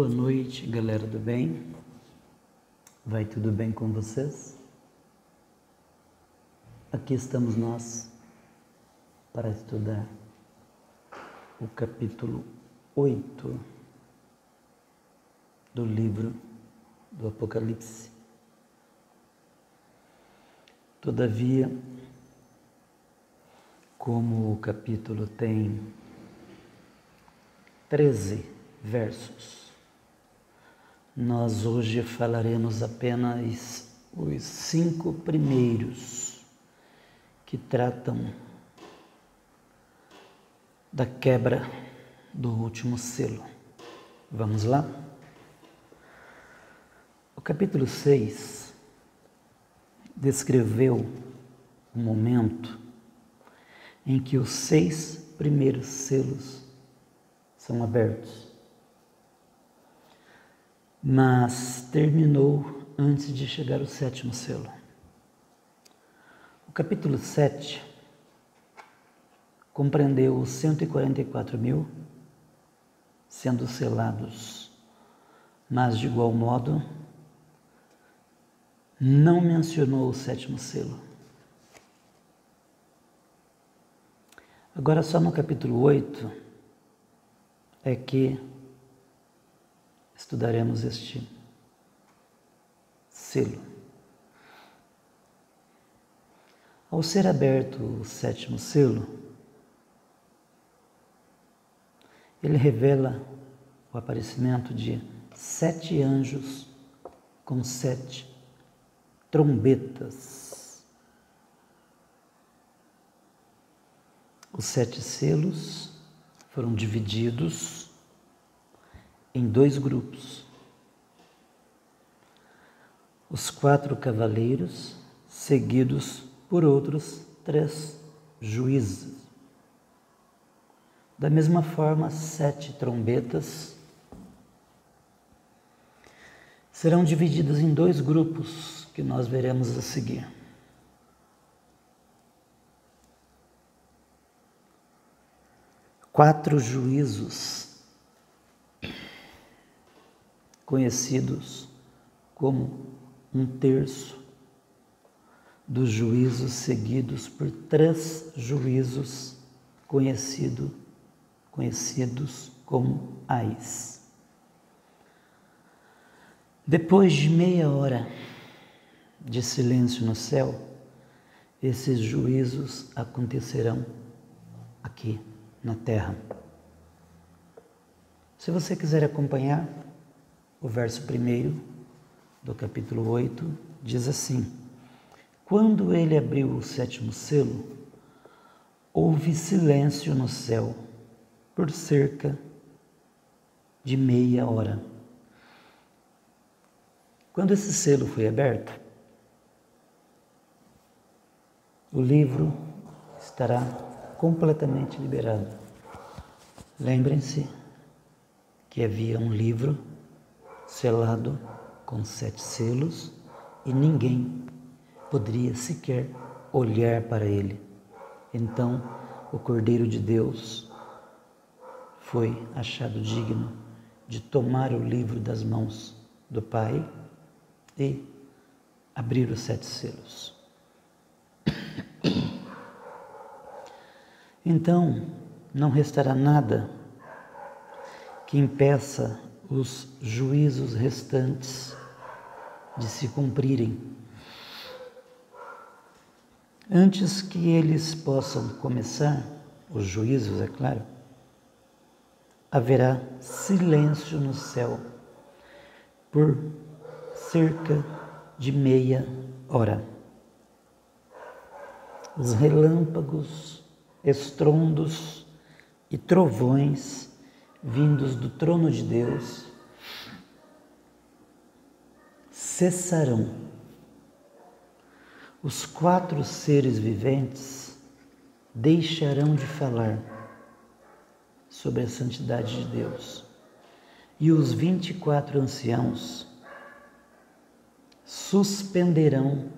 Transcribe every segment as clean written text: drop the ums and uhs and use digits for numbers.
Boa noite, galera do bem. Vai tudo bem com vocês? Aqui estamos nós para estudar o capítulo 8 do livro do Apocalipse. Todavia, como o capítulo tem 13 versos, nós hoje falaremos apenas os 5 primeiros que tratam da quebra do último selo. Vamos lá? O capítulo 6 descreveu o momento em que os 6 primeiros selos são abertos, mas terminou antes de chegar o 7º selo. O capítulo 7 compreendeu os 144.000 sendo selados, mas de igual modo não mencionou o 7º selo. Agora só no capítulo 8 é que estudaremos este selo. Ao ser aberto o 7º selo, ele revela o aparecimento de 7 anjos com 7 trombetas. Os 7 selos foram divididos em 2 grupos. Os 4 cavaleiros, seguidos por outros 3 juízes. Da mesma forma, 7 trombetas serão divididas em 2 grupos que nós veremos a seguir. Quatro juízos, conhecidos como 1/3 dos juízos, seguidos por 3 juízos conhecidos como ais. Depois de meia hora de silêncio no céu, esses juízos acontecerão aqui na terra. Se você quiser acompanhar, o verso 1 do capítulo 8 diz assim: quando ele abriu o 7º selo, houve silêncio no céu por cerca de meia hora. Quando esse selo foi aberto, o livro estará completamente liberado. Lembrem-se que havia um livro selado com 7 selos e ninguém poderia sequer olhar para ele. Então, o Cordeiro de Deus foi achado digno de tomar o livro das mãos do Pai e abrir os 7 selos. Então, não restará nada que impeça os juízos restantes de se cumprirem. Antes que eles possam começar, os juízos, é claro, haverá silêncio no céu por cerca de meia hora. Os relâmpagos, estrondos e trovões vindos do trono de Deus cessarão. Os 4 seres viventes deixarão de falar sobre a santidade de Deus, e os 24 anciãos suspenderão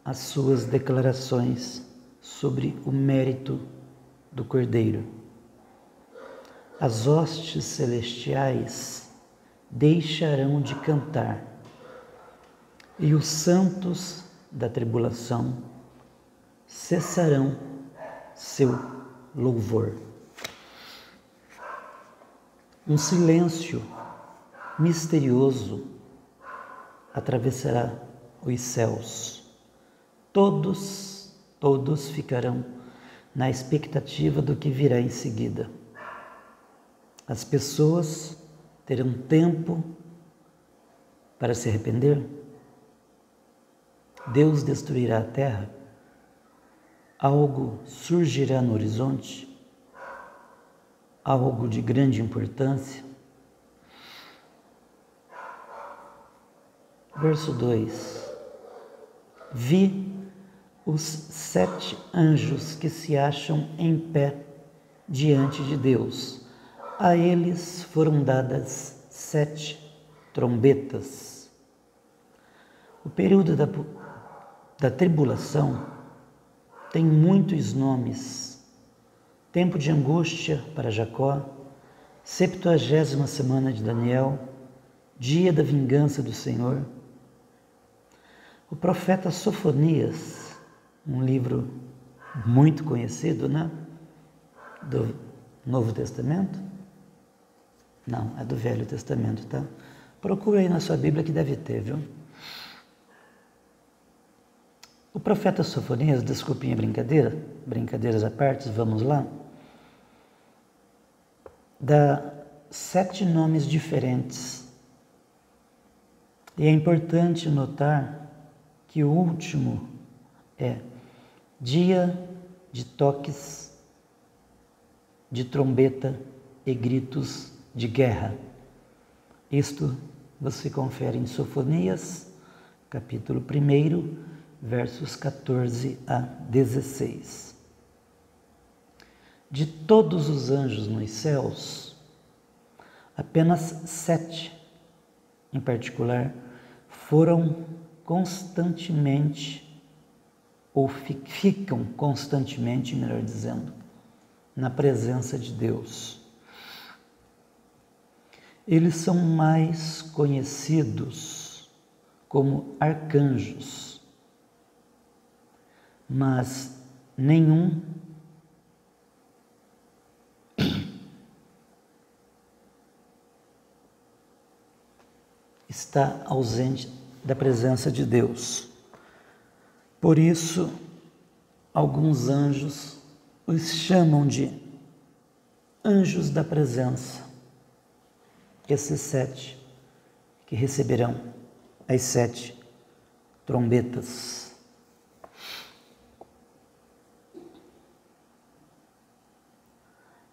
as suas declarações sobre o mérito do Cordeiro. As hostes celestiais deixarão de cantar, e os santos da tribulação cessarão seu louvor. Um silêncio misterioso atravessará os céus. Todos ficarão na expectativa do que virá em seguida. As pessoas terão tempo para se arrepender. Deus destruirá a terra. Algo surgirá no horizonte. Algo de grande importância. Verso 2. Vi os 7 anjos que se acham em pé diante de Deus. A eles foram dadas 7 trombetas. O período da tribulação tem muitos nomes: tempo de angústia para Jacó, 70ª semana de Daniel, dia da vingança do Senhor. O profeta Sofonias, um livro muito conhecido, né? Do Novo Testamento? Não, é do Velho Testamento, tá? Procura aí na sua Bíblia que deve ter, viu? O profeta Sofonias, desculpem a brincadeira, brincadeiras à parte, vamos lá, dá 7 nomes diferentes. E é importante notar que o último é dia de toques de trombeta e gritos de guerra. Isto você confere em Sofonias, capítulo 1, versos 14 a 16. De todos os anjos nos céus, apenas 7, em particular, foram constantemente, ou ficam constantemente, melhor dizendo, na presença de Deus. Eles são mais conhecidos como arcanjos, mas nenhum está ausente da presença de Deus. Por isso, alguns anjos os chamam de anjos da presença. Esses 7 que receberão as 7 trombetas.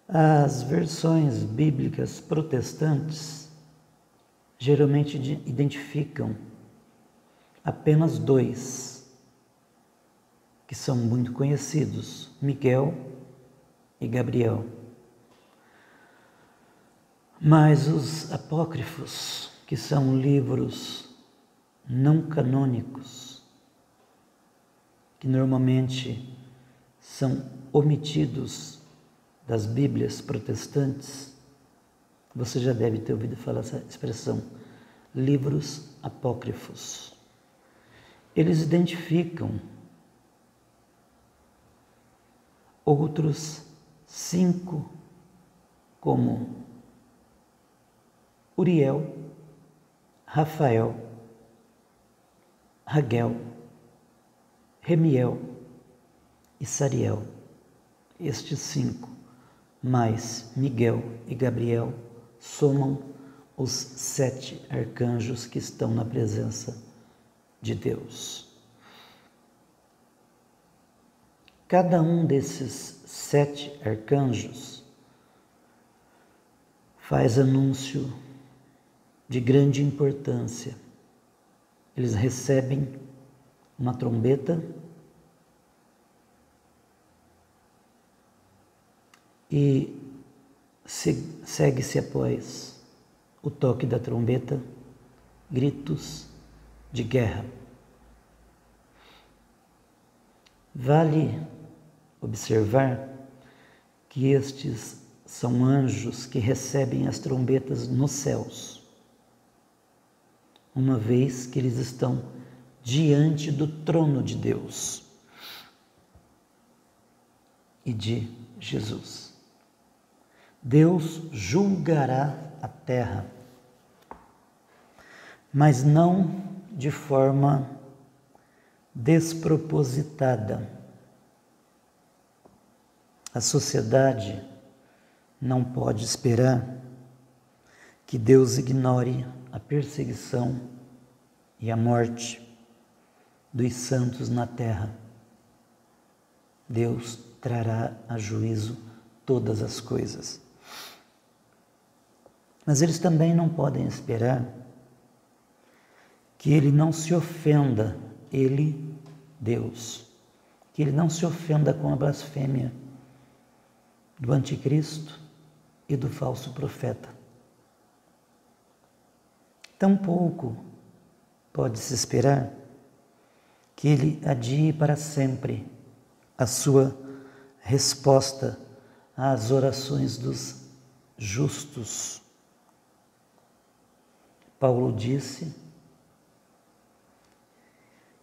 As versões bíblicas protestantes geralmente identificam apenas 2, que são muito conhecidos, Miguel e Gabriel. Mas os apócrifos, que são livros não canônicos, que normalmente são omitidos das Bíblias protestantes, você já deve ter ouvido falar essa expressão, livros apócrifos. Eles identificam outros 5 como Uriel, Rafael, Raguel, Remiel e Sariel. Estes 5, mais Miguel e Gabriel, somam os 7 arcanjos que estão na presença de Deus. Cada um desses 7 arcanjos faz anúncio de grande importância. Eles recebem uma trombeta e segue-se após o toque da trombeta, gritos de guerra. Vale observar que estes são anjos que recebem as trombetas nos céus. uma vez que eles estão diante do trono de Deus e de Jesus. Deus julgará a terra, mas não de forma despropositada. A sociedade não pode esperar que Deus ignore a perseguição e a morte dos santos na terra. Deus trará a juízo todas as coisas. Mas eles também não podem esperar que Ele não se ofenda, Ele, Deus, que Ele não se ofenda com a blasfêmia do anticristo e do falso profeta. Tampouco pode-se esperar que Ele adie para sempre a sua resposta às orações dos justos. Paulo disse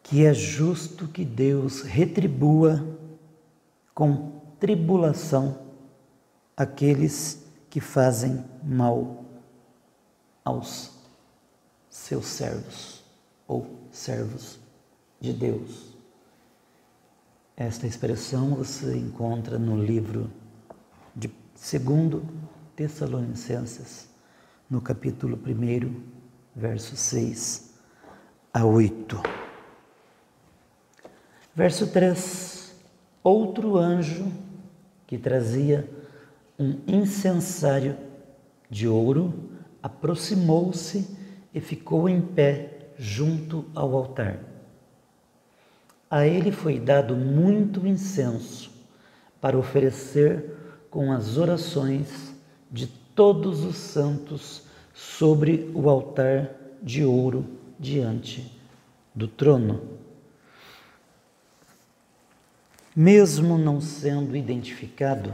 que é justo que Deus retribua com tribulação aqueles que fazem mal aos seus servos ou servos de Deus. Esta expressão você encontra no livro de 2 Tessalonicenses, no capítulo 1, versos 6 a 8. Verso 3: outro anjo que trazia um incensário de ouro aproximou-se e ficou em pé junto ao altar. A ele foi dado muito incenso para oferecer com as orações de todos os santos sobre o altar de ouro diante do trono. Mesmo não sendo identificado,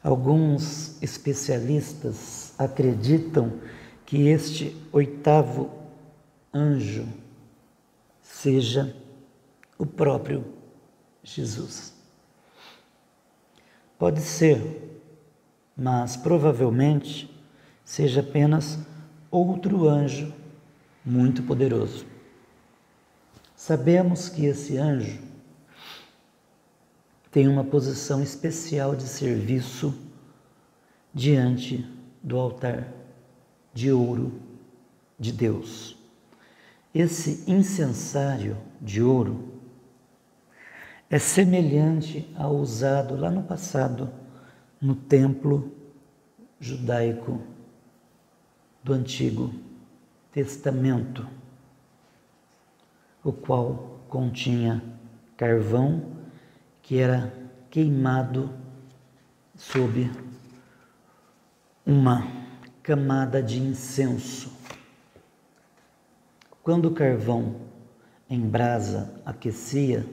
alguns especialistas acreditam que este 8º anjo seja o próprio Jesus. Pode ser, mas provavelmente seja apenas outro anjo muito poderoso. Sabemos que esse anjo tem uma posição especial de serviço diante do altar de ouro de Deus. Esse incensário de ouro é semelhante ao usado lá no passado no templo judaico do Antigo Testamento, o qual continha carvão que era queimado sob uma camada de incenso. Quando o carvão em brasa aquecia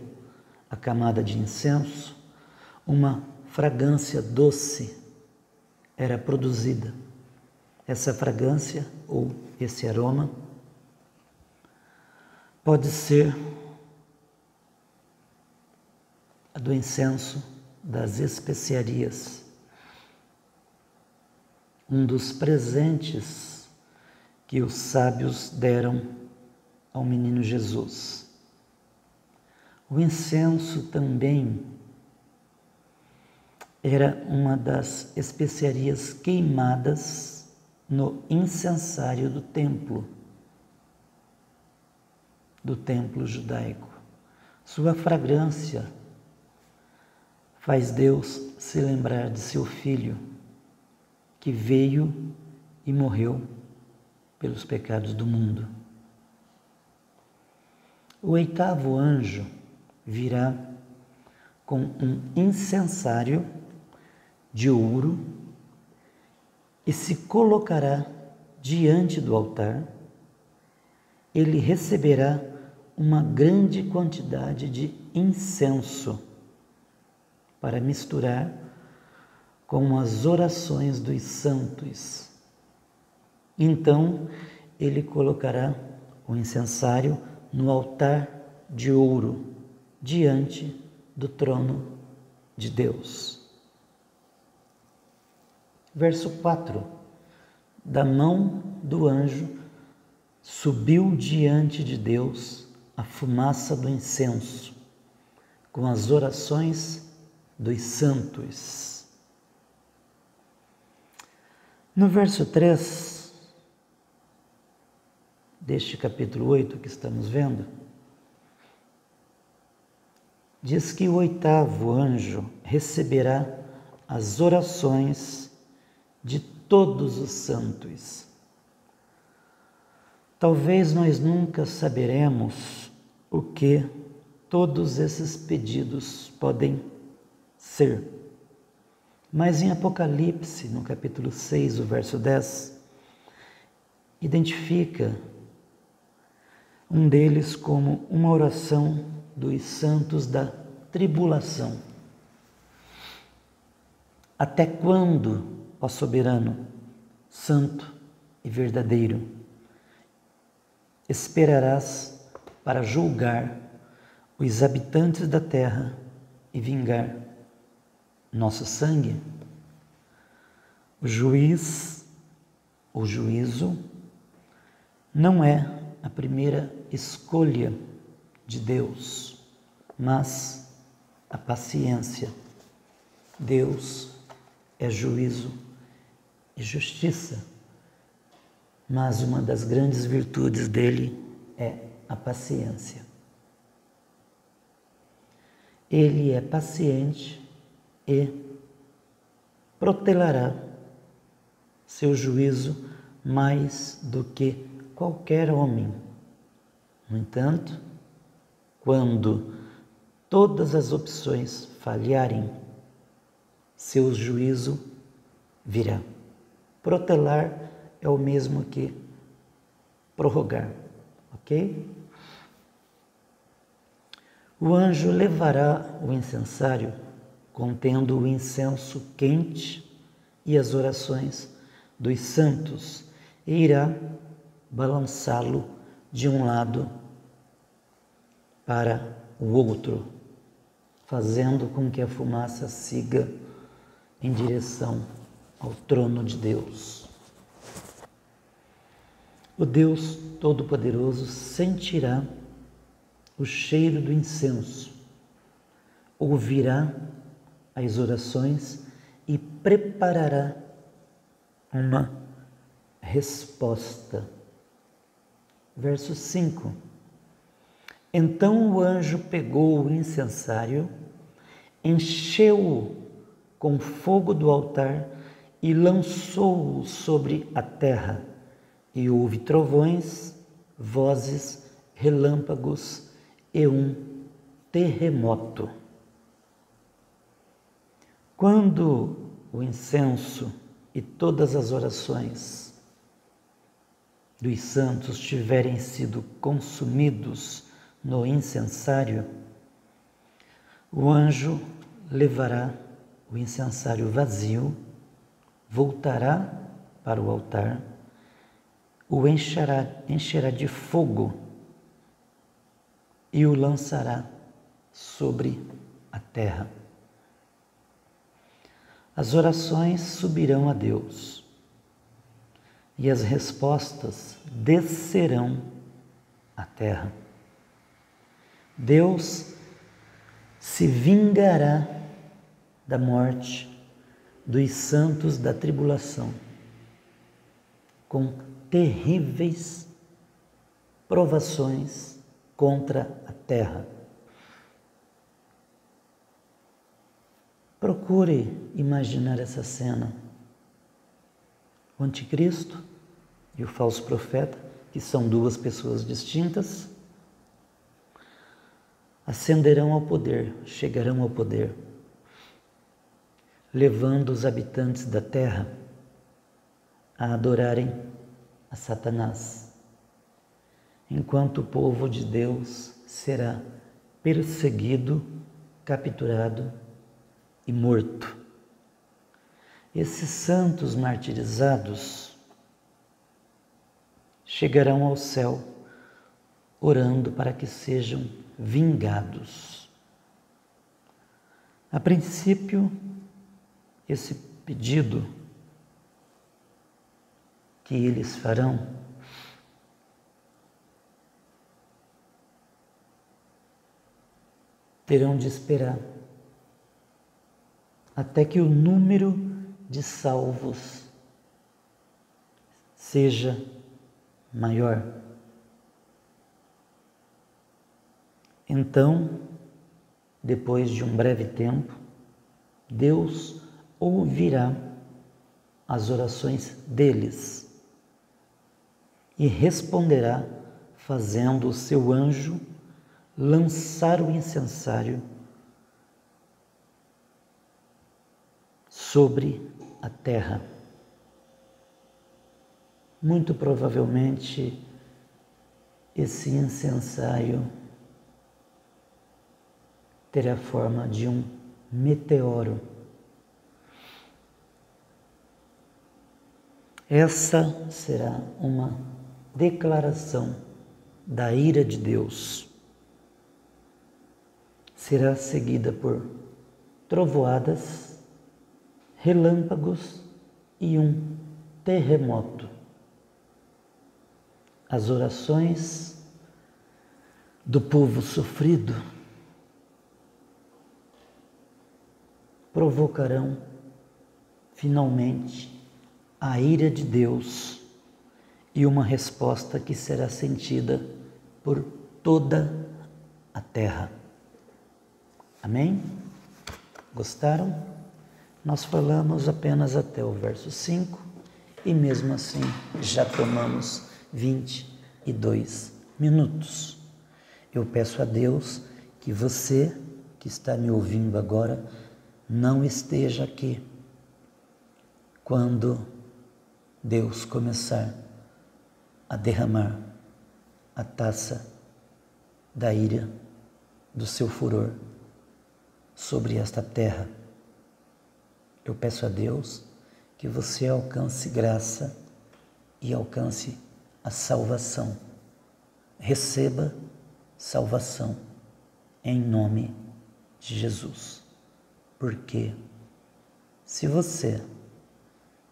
a camada de incenso, uma fragrância doce era produzida. Essa fragrância ou esse aroma pode ser a do incenso das especiarias, um dos presentes que os sábios deram ao menino Jesus. O incenso também era uma das especiarias queimadas no incensário do templo judaico. Sua fragrância faz Deus se lembrar de seu Filho, que veio e morreu pelos pecados do mundo. O 8º anjo virá com um incensário de ouro e se colocará diante do altar. Ele receberá uma grande quantidade de incenso para misturar com as orações dos santos. Então ele colocará o incensário no altar de ouro, diante do trono de Deus. Verso 4. Da mão do anjo subiu diante de Deus a fumaça do incenso, com as orações dos santos. No verso 3 deste capítulo 8 que estamos vendo, diz que o 8º anjo receberá as orações de todos os santos. Talvez nós nunca saberemos o que todos esses pedidos podem ser. Mas em Apocalipse, no capítulo 6, o verso 10, identifica um deles como uma oração dos santos da tribulação. Até quando, ó soberano, santo e verdadeiro, esperarás para julgar os habitantes da terra e vingar nosso sangue? O juízo não é a primeira escolha de Deus, mas a paciência. Deus é juízo e justiça, mas uma das grandes virtudes dele é a paciência. Ele é paciente e protelará seu juízo mais do que qualquer homem. No entanto, quando todas as opções falharem, seu juízo virá. Protelar é o mesmo que prorrogar, ok? O anjo levará o incensário contendo o incenso quente e as orações dos santos e irá balançá-lo de um lado para o outro, fazendo com que a fumaça siga em direção ao trono de Deus. O Deus Todo-Poderoso sentirá o cheiro do incenso, ouvirá as orações e preparará uma resposta. Verso 5. Então o anjo pegou o incensário, encheu-o com fogo do altar e lançou-o sobre a terra. E houve trovões, vozes, relâmpagos e um terremoto. Quando o incenso e todas as orações dos santos tiverem sido consumidos no incensário, o anjo levará o incensário vazio, voltará para o altar, o encherá de fogo e o lançará sobre a terra. As orações subirão a Deus e as respostas descerão à terra. Deus se vingará da morte dos santos da tribulação com terríveis provações contra a terra. Procure imaginar essa cena. O anticristo e o falso profeta, que são duas pessoas distintas, ascenderão ao poder, chegarão ao poder, levando os habitantes da terra a adorarem a Satanás, enquanto o povo de Deus será perseguido, capturado e morto. Esses santos martirizados chegarão ao céu, orando para que sejam vingados. A princípio, esse pedido que eles farão terão de esperar até que o número de salvos seja maior. Então, depois de um breve tempo, Deus ouvirá as orações deles e responderá fazendo o seu anjo lançar o incensário sobre a terra. Muito provavelmente esse incensário terá a forma de um meteoro. Essa será uma declaração da ira de Deus. Será seguida por trovoadas, relâmpagos e um terremoto. As orações do povo sofrido provocarão finalmente a ira de Deus e uma resposta que será sentida por toda a terra. Amém? Gostaram? Nós falamos apenas até o verso 5 e mesmo assim já tomamos 22 minutos. Eu peço a Deus que você que está me ouvindo agora não esteja aqui quando Deus começar a derramar a taça da ira do seu furor sobre esta terra. Eu peço a Deus que você alcance graça e alcance a salvação. Receba salvação em nome de Jesus. Porque se você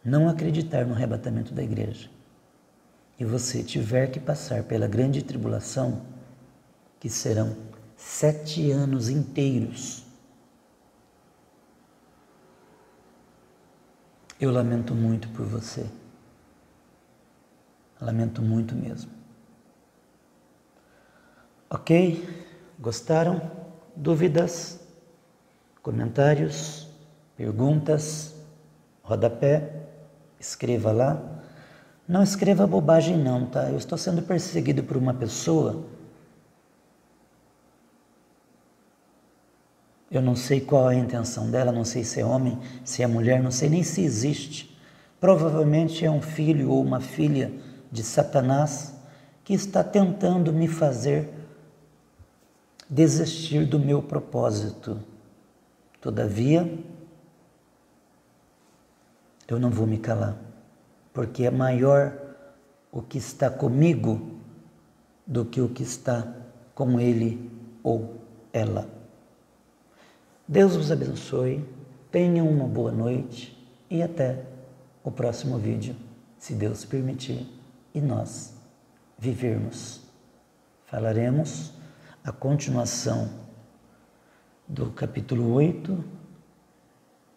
não acreditar no arrebatamento da igreja e você tiver que passar pela grande tribulação, que serão 7 anos inteiros, eu lamento muito por você. Lamento muito mesmo. Ok? Gostaram? Dúvidas? Comentários? Perguntas? Rodapé? Escreva lá. Não escreva bobagem não, tá? Eu estou sendo perseguido por uma pessoa. Eu não sei qual é a intenção dela, não sei se é homem, se é mulher, não sei nem se existe. Provavelmente é um filho ou uma filha de Satanás que está tentando me fazer desistir do meu propósito. Todavia, eu não vou me calar, porque é maior o que está comigo do que o que está com ele ou ela. Deus vos abençoe, tenham uma boa noite e até o próximo vídeo, se Deus permitir e nós vivermos. Falaremos a continuação do capítulo 8,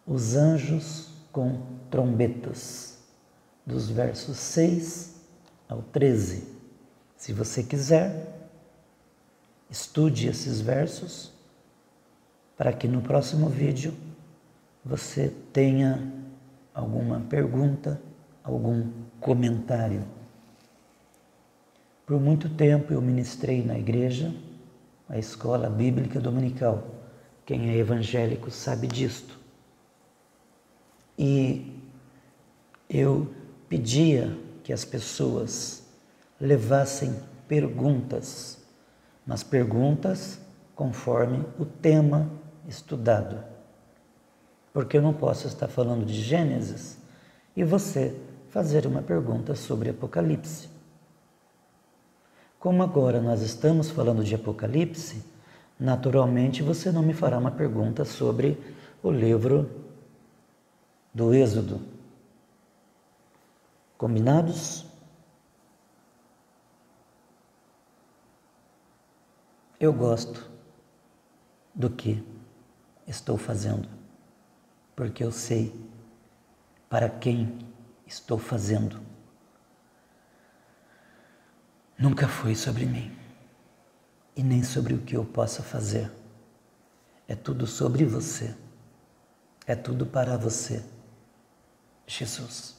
os anjos com trombetas, dos versos 6 ao 13. Se você quiser, estude esses versos para que no próximo vídeo você tenha alguma pergunta, algum comentário. Por muito tempo eu ministrei na igreja, a escola bíblica dominical. Quem é evangélico sabe disto. E eu pedia que as pessoas levassem perguntas, mas perguntas conforme o tema estudado. Porque eu não posso estar falando de Gênesis e você fazer uma pergunta sobre Apocalipse. Como agora nós estamos falando de Apocalipse, naturalmente você não me fará uma pergunta sobre o livro do Êxodo. Combinados? Eu gosto do que estou fazendo, porque eu sei para quem estou fazendo. Nunca foi sobre mim e nem sobre o que eu possa fazer. É tudo sobre você. É tudo para você, Jesus.